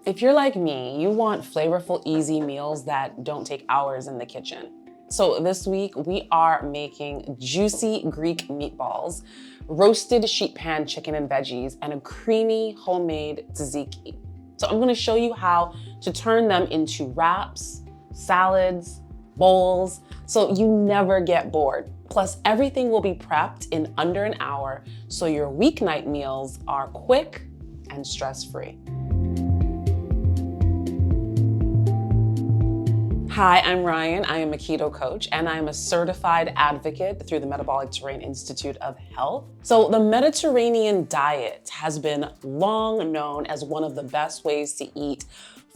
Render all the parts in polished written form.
If you're like me, you want flavorful, easy meals that don't take hours in the kitchen. So this week we are making juicy Greek meatballs, roasted sheet pan chicken and veggies, and a creamy homemade tzatziki. So I'm gonna show you how to turn them into wraps, salads, bowls, so you never get bored. Plus, everything will be prepped in under an hour, so your weeknight meals are quick and stress-free. Hi, I'm Ryan. I am a keto coach and I'm a certified advocate through the Metabolic Terrain Institute of Health. So the Mediterranean diet has been long known as one of the best ways to eat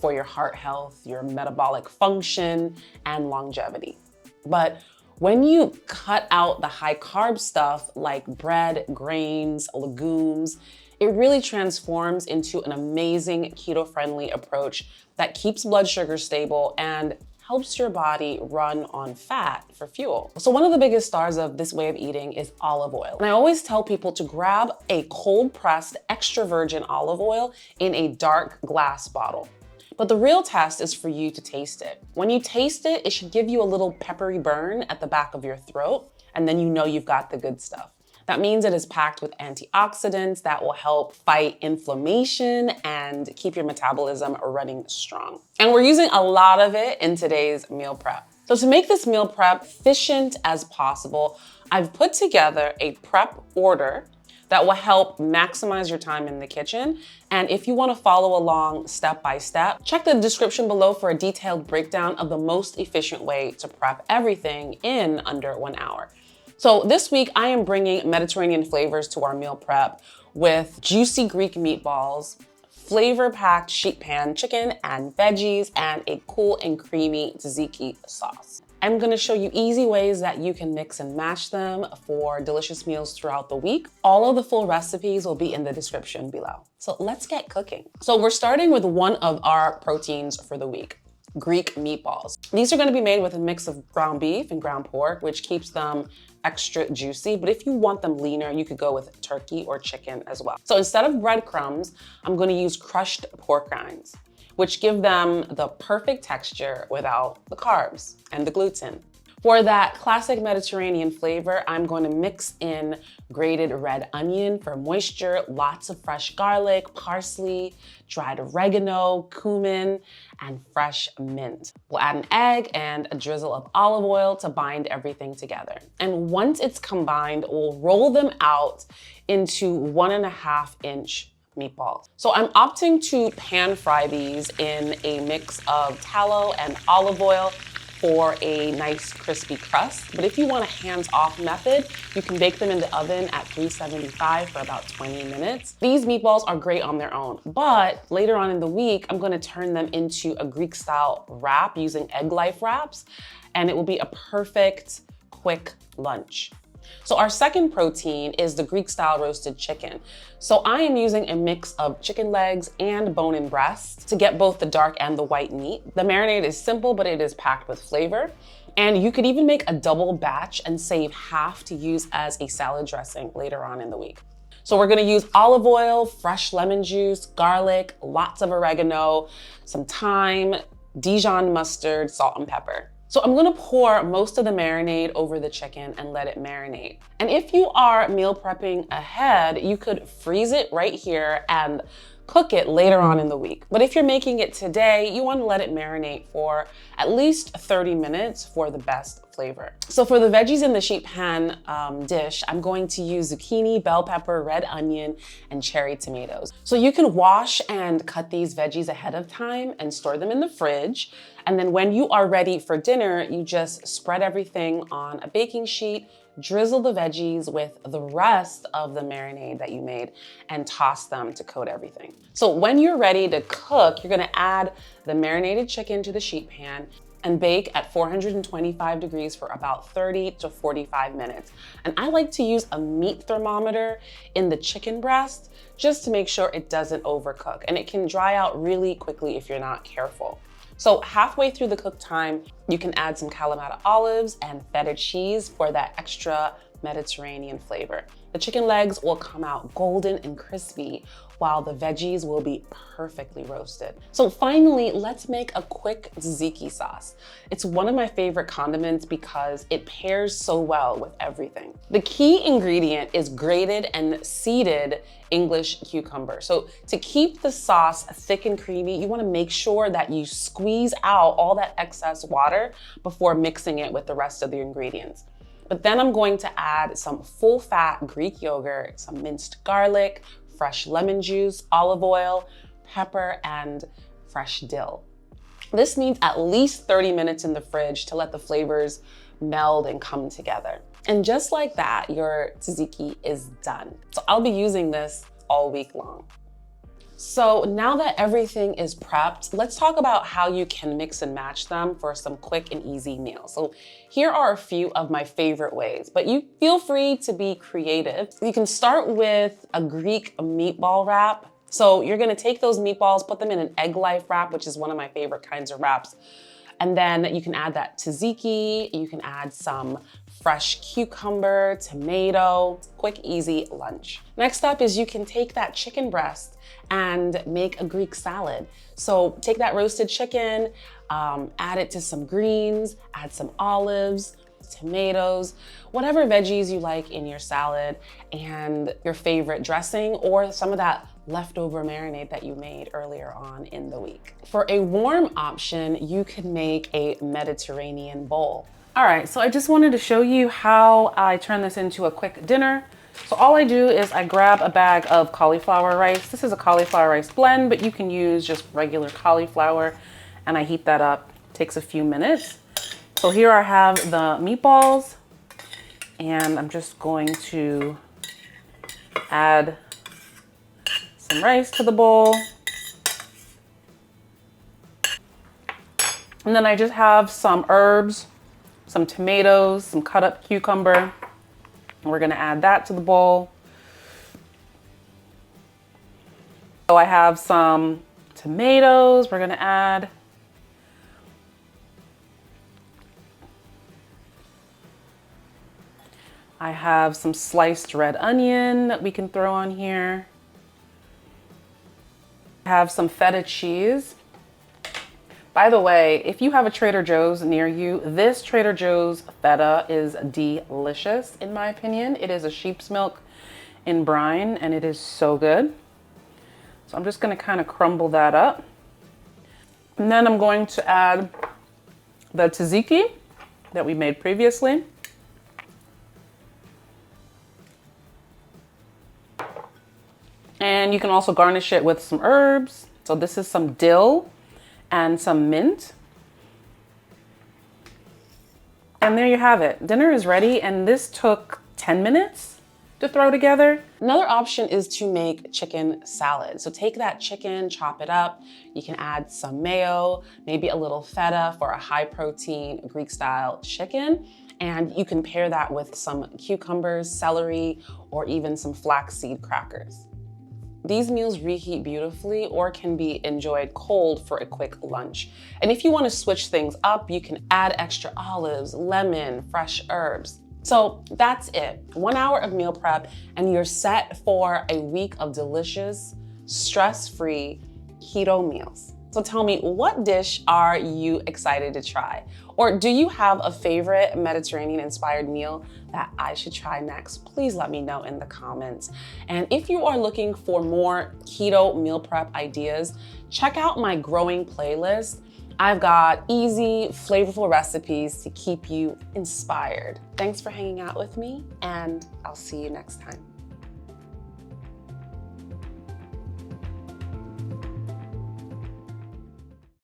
for your heart health, your metabolic function, and longevity. But when you cut out the high carb stuff like bread, grains, legumes, it really transforms into an amazing keto-friendly approach that keeps blood sugar stable and helps your body run on fat for fuel. So one of the biggest stars of this way of eating is olive oil. And I always tell people to grab a cold pressed extra virgin olive oil in a dark glass bottle. But the real test is for you to taste it. When you taste it, it should give you a little peppery burn at the back of your throat, and then you know you've got the good stuff. That means it is packed with antioxidants that will help fight inflammation and keep your metabolism running strong. And we're using a lot of it in today's meal prep. So to make this meal prep efficient as possible, I've put together a prep order that will help maximize your time in the kitchen. And if you want to follow along step by step, check the description below for a detailed breakdown of the most efficient way to prep everything in under 1 hour. So this week I am bringing Mediterranean flavors to our meal prep with juicy Greek meatballs, flavor-packed sheet pan chicken and veggies, and a cool and creamy tzatziki sauce. I'm gonna show you easy ways that you can mix and match them for delicious meals throughout the week. All of the full recipes will be in the description below. So let's get cooking. So we're starting with one of our proteins for the week, Greek meatballs. These are gonna be made with a mix of ground beef and ground pork, which keeps them extra juicy. But if you want them leaner, you could go with turkey or chicken as well. So instead of breadcrumbs, I'm gonna use crushed pork rinds, which give them the perfect texture without the carbs and the gluten. For that classic Mediterranean flavor, I'm going to mix in grated red onion for moisture, lots of fresh garlic, parsley, dried oregano, cumin, and fresh mint. We'll add an egg and a drizzle of olive oil to bind everything together. And once it's combined, we'll roll them out into 1.5 inch meatballs. So I'm opting to pan fry these in a mix of tallow and olive oil for a nice crispy crust. But if you want a hands-off method, you can bake them in the oven at 375 for about 20 minutes. These meatballs are great on their own, but later on in the week, I'm gonna turn them into a Greek-style wrap using egg life wraps, and it will be a perfect, quick lunch. So our second protein is the Greek-style roasted chicken. So I am using a mix of chicken legs and bone and breast to get both the dark and the white meat. The marinade is simple, but it is packed with flavor. And you could even make a double batch and save half to use as a salad dressing later on in the week. So we're gonna use olive oil, fresh lemon juice, garlic, lots of oregano, some thyme, Dijon mustard, salt and pepper. So I'm gonna pour most of the marinade over the chicken and let it marinate. And if you are meal prepping ahead, you could freeze it right here and cook it later on in the week. But if you're making it today, you wanna let it marinate for at least 30 minutes for the best flavor. So for the veggies in the sheet pan dish, I'm going to use zucchini, bell pepper, red onion, and cherry tomatoes. So you can wash and cut these veggies ahead of time and store them in the fridge. And then when you are ready for dinner, you just spread everything on a baking sheet, drizzle the veggies with the rest of the marinade that you made, and toss them to coat everything. So when you're ready to cook, you're gonna add the marinated chicken to the sheet pan and bake at 425 degrees for about 30 to 45 minutes. And I like to use a meat thermometer in the chicken breast just to make sure it doesn't overcook. And it can dry out really quickly if you're not careful. So halfway through the cook time, you can add some Kalamata olives and feta cheese for that extra Mediterranean flavor. The chicken legs will come out golden and crispy, while the veggies will be perfectly roasted. So finally, let's make a quick tzatziki sauce. It's one of my favorite condiments because it pairs so well with everything. The key ingredient is grated and seeded English cucumber. So to keep the sauce thick and creamy, you wanna make sure that you squeeze out all that excess water before mixing it with the rest of the ingredients. But then I'm going to add some full-fat Greek yogurt, some minced garlic, fresh lemon juice, olive oil, pepper, and fresh dill. This needs at least 30 minutes in the fridge to let the flavors meld and come together. And just like that, your tzatziki is done. So I'll be using this all week long. So now that everything is prepped, let's talk about how you can mix and match them for some quick and easy meals. So here are a few of my favorite ways, but you feel free to be creative. You can start with a Greek meatball wrap. So you're gonna take those meatballs, put them in an egg life wrap, which is one of my favorite kinds of wraps. And then you can add that tzatziki, you can add some fresh cucumber, tomato, quick, easy lunch. Next up is you can take that chicken breast and make a Greek salad. So take that roasted chicken, add it to some greens, add some olives, tomatoes, whatever veggies you like in your salad, and your favorite dressing or some of that leftover marinade that you made earlier on in the week. For a warm option, you can make a Mediterranean bowl. All right, so I just wanted to show you how I turn this into a quick dinner. So all I do is I grab a bag of cauliflower rice. This is a cauliflower rice blend, but you can use just regular cauliflower, and I heat that up. It takes a few minutes. So here I have the meatballs, and I'm just going to add some rice to the bowl. And then I just have some herbs, some tomatoes, some cut up cucumber. And we're gonna add that to the bowl. So I have some tomatoes we're gonna add. I have some sliced red onion that we can throw on here. I have some feta cheese. By the way, if you have a Trader Joe's near you, this Trader Joe's feta is delicious, in my opinion. It is a sheep's milk in brine, and it is so good. So I'm just gonna kind of crumble that up. And then I'm going to add the tzatziki that we made previously. And you can also garnish it with some herbs. So this is some dill and some mint. And there you have it. Dinner is ready, and this took 10 minutes to throw together. Another option is to make chicken salad. So take that chicken, chop it up. You can add some mayo, maybe a little feta for a high protein Greek style chicken. And you can pair that with some cucumbers, celery, or even some flaxseed crackers. These meals reheat beautifully or can be enjoyed cold for a quick lunch. And if you want to switch things up, you can add extra olives, lemon, fresh herbs. So that's it. 1 hour of meal prep and you're set for a week of delicious, stress-free keto meals. So tell me, what dish are you excited to try? Or do you have a favorite Mediterranean-inspired meal that I should try next? Please let me know in the comments. And if you are looking for more keto meal prep ideas, check out my growing playlist. I've got easy, flavorful recipes to keep you inspired. Thanks for hanging out with me, and I'll see you next time.